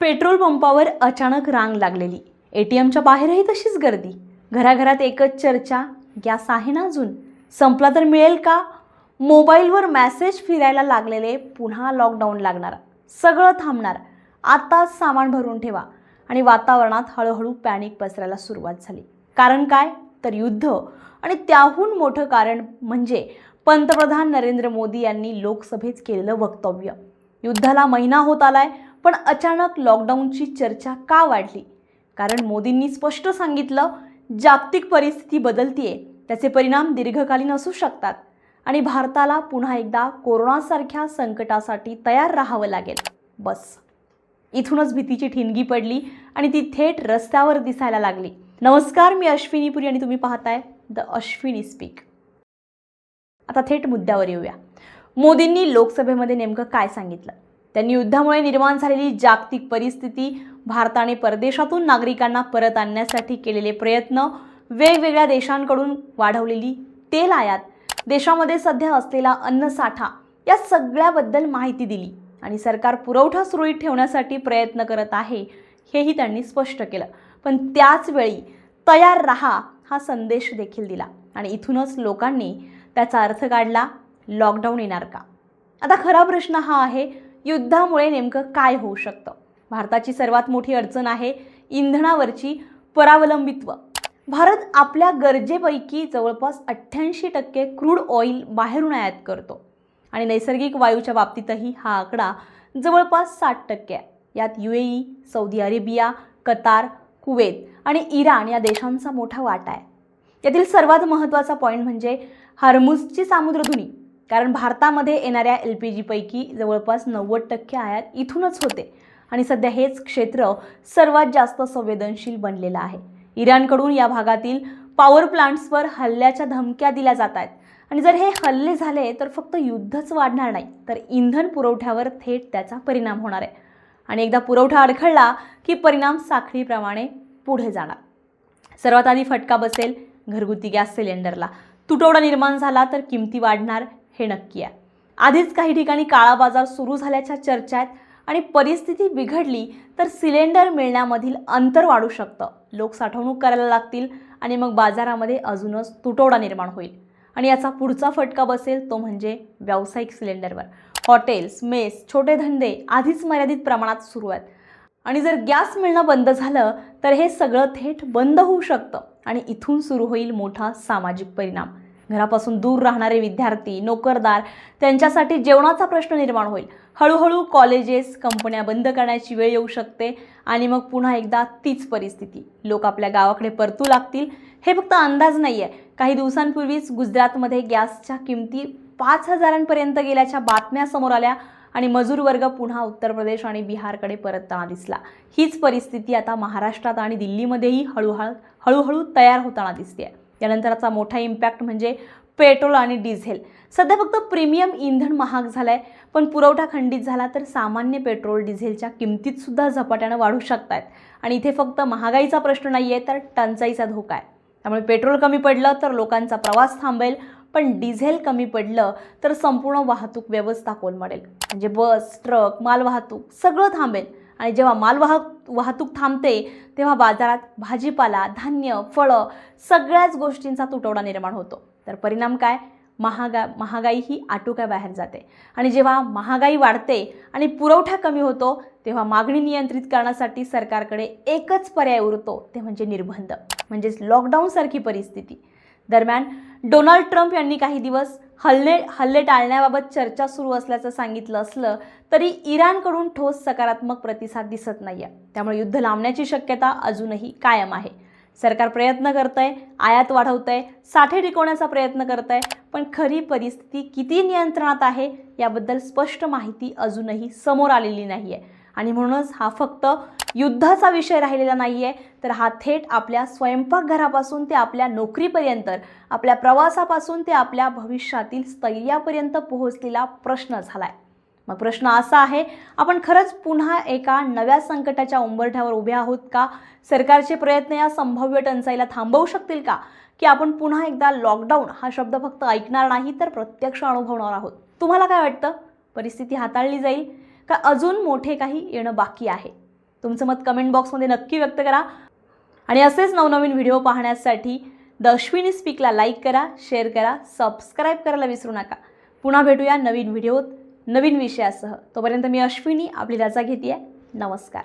Petrol पंपावर अचानक रांग लागलेली, एटीएमच्या बाहेरही तशीच गर्दी, घराघरात एकच चर्चा, गॅस आहे ना अजून, संपला तर मिळेल का? मोबाईलवर मेसेज फिरायला लागलेले, पुन्हा लॉकडाऊन लागणार, सगळं थांबणार, आताच सामान भरून ठेवा. आणि वातावरणात हळूहळू पॅनिक पसरायला सुरुवात झाली. कारण काय तर युद्ध. आणि त्याहून मोठं कारण म्हणजे पंतप्रधान नरेंद्र मोदी यांनी लोकसभेत केलेलं वक्तव्य. युद्धाला महिना होत आलाय, पण अचानक लॉकडाऊनची चर्चा का वाढली? कारण मोदींनी स्पष्ट सांगितलं, जागतिक परिस्थिती बदलतीये, त्याचे परिणाम दीर्घकालीन असू शकतात आणि भारताला पुन्हा एकदा कोरोनासारख्या संकटासाठी तयार राहावं लागेल. बस इथूनच भीतीची ठिणगी पडली आणि ती थेट रस्त्यावर दिसायला लागली. नमस्कार, मी अश्विनी पुरी आणि तुम्ही पाहताय द अश्विनी स्पीक. आता थेट मुद्द्यावर येऊया. मोदींनी लोकसभेमध्ये नेमकं काय सांगितलं? त्यांनी युद्धामुळे निर्माण झालेली जागतिक परिस्थिती, भारताने परदेशातून नागरिकांना परत आणण्यासाठी केलेले प्रयत्न, वेगवेगळ्या देशांकडून वाढवलेली तेल आयात, देशामध्ये सध्या असलेला अन्नसाठा, या सगळ्याबद्दल माहिती दिली आणि सरकार पुरवठा सुरळीत ठेवण्यासाठी प्रयत्न करत आहे हेही त्यांनी स्पष्ट केलं. पण त्याच वेळी तयार रहा हा संदेश देखील दिला आणि इथूनच लोकांनी त्याचा अर्थ काढला, लॉकडाऊन येणार का? आता खरा प्रश्न हा आहे, युद्धामुळे नेमकं काय होऊ शकतं? भारताची सर्वात मोठी अडचण आहे इंधनावरची परावलंबित्व. भारत आपल्या गरजेपैकी जवळपास 88% क्रूड ऑइल बाहेरून आयात करतो आणि नैसर्गिक वायूच्या बाबतीतही हा आकडा जवळपास 60% आहे. यात UAE, Saudi Arabia, Qatar, Kuwait आणि इराण या देशांचा मोठा वाटा आहे. यातील सर्वात महत्त्वाचा पॉईंट म्हणजे हॉर्मुझची सामुद्रधुनी. कारण भारतामध्ये येणाऱ्या LPG पैकी जवळपास 90% आयात इथूनच होते आणि सध्या हेच क्षेत्र सर्वात जास्त संवेदनशील बनलेलं आहे. इराणकडून या भागातील पॉवर प्लांट्सवर हल्ल्याच्या धमक्या दिल्या जात आहेत आणि जर हे हल्ले झाले तर फक्त युद्धच वाढणार नाही, तर इंधन पुरवठ्यावर थेट त्याचा परिणाम होणार आहे. आणि एकदा पुरवठा अडखळला की परिणाम साखळीप्रमाणे पुढे जाणार. सर्वात आधी फटका बसेल घरगुती गॅस सिलेंडरला. तुटवडा निर्माण झाला तर किमती वाढणार, हे नक्की आहे. आधीच काही ठिकाणी काळा बाजार सुरू झाल्याच्या चर्चा आहेत आणि परिस्थिती बिघडली तर सिलेंडर मिळण्यामधील अंतर वाढू शकतं, लोक साठवणूक करायला लागतील आणि मग बाजारामध्ये अजूनच तुटवडा निर्माण होईल. आणि याचा पुढचा फटका बसेल तो म्हणजे व्यावसायिक सिलेंडरवर. हॉटेल्स, मेस, छोटे धंदे आधीच मर्यादित प्रमाणात सुरू आहेत आणि जर गॅस मिळणं बंद झालं तर हे सगळं थेट बंद होऊ शकतं आणि इथून सुरू होईल मोठा सामाजिक परिणाम. घरापासून दूर राहणारे विद्यार्थी, नोकरदार, त्यांच्यासाठी जेवणाचा प्रश्न निर्माण होईल. हळूहळू कॉलेजेस, कंपन्या बंद करण्याची वेळ येऊ शकते आणि मग पुन्हा एकदा तीच परिस्थिती. लोक आपल्या गावाकडे परतू लागतील. हे फक्त अंदाज नाही आहे. काही दिवसांपूर्वीच गुजरातमध्ये गॅसच्या किमती 5,000पर्यंत गेल्याच्या बातम्या समोर आल्या आणि मजूर वर्ग पुन्हा उत्तर प्रदेश आणि बिहारकडे परतताना दिसला. हीच परिस्थिती आता महाराष्ट्रात आणि दिल्लीमध्येही हळूहळू तयार होताना दिसते. यानंतरचा मोठा इम्पॅक्ट म्हणजे पेट्रोल आणि डिझेल. सध्या फक्त प्रीमियम इंधन महाग झालंय, पण पुरवठा खंडित झाला तर सामान्य पेट्रोल डिझेलच्या किमतीत सुद्धा झपाट्यानं वाढू शकतात. आणि इथे फक्त महागाईचा प्रश्न नाहीये तर टंचाईचा धोका आहे. त्यामुळे पेट्रोल कमी पडलं तर लोकांचा प्रवास थांबेल, पण डिझेल कमी पडलं तर संपूर्ण वाहतूक व्यवस्था कोलमडेल. म्हणजे बस, ट्रक, मालवाहतूक सगळं थांबेल. आणि जेव्हा वाहतूक थांबते तेव्हा बाजारात भाजीपाला, धान्य, फळं सगळ्याच गोष्टींचा तुटवडा निर्माण होतो. तर परिणाम काय? महागाई ही आटोक्याबाहेर जाते. आणि जेव्हा महागाई वाढते आणि पुरवठा कमी होतो तेव्हा मागणी नियंत्रित करण्यासाठी सरकारकडे एकच पर्याय उरतो, ते म्हणजे निर्बंध, म्हणजेच लॉकडाऊनसारखी परिस्थिती. दरम्यान डोनाल्ड ट्रम्प यांनी काही दिवस हल्ले टाळण्याबाबत चर्चा सुरू असल्याचं सांगितलं असलं तरी इराणकडून ठोस सकारात्मक प्रतिसाद दिसत नाहीये. त्यामुळे युद्ध लांबण्याची शक्यता अजूनही कायम आहे. सरकार प्रयत्न करतंय, आयात वाढवतंय, साठे टिकवण्याचा प्रयत्न करतंय, पण खरी परिस्थिती किती नियंत्रणात आहे याबद्दल स्पष्ट माहिती अजूनही समोर आलेली नाहीये. आणि म्हणूनच हा फक्त युद्धाचा विषय राहिलेला नाहीये, तर हा थेट आपल्या स्वयंपाकघरापासून ते आपल्या नोकरीपर्यंत, आपल्या प्रवासापासून ते आपल्या भविष्यातील स्थैर्यापर्यंत पोहोचलेला प्रश्न झालाय. मग प्रश्न असा आहे, आपण खरंच पुन्हा एका नव्या संकटाच्या उंबरठ्यावर उभे आहोत का? सरकारचे प्रयत्न या संभाव्य टंचाईला थांबवू शकतील का? की आपण पुन्हा एकदा लॉकडाऊन हा शब्द फक्त ऐकणार नाही तर प्रत्यक्ष अनुभवणार आहोत? तुम्हाला काय वाटतं? परिस्थिती हाताळली जाईल का अजून मोठे काही येणं बाकी आहे? तुमचं मत कमेंट बॉक्समध्ये नक्की व्यक्त करा आणि असेच नवनवीन व्हिडिओ पाहण्यासाठी द अश्विनी स्पीकला लाईक करा, शेअर करा, सबस्क्राईब करायला विसरू नका. पुन्हा भेटूया नवीन व्हिडिओत नवीन विषयासह. तोपर्यंत मी अश्विनी आपली रजा घेते आहे. नमस्कार.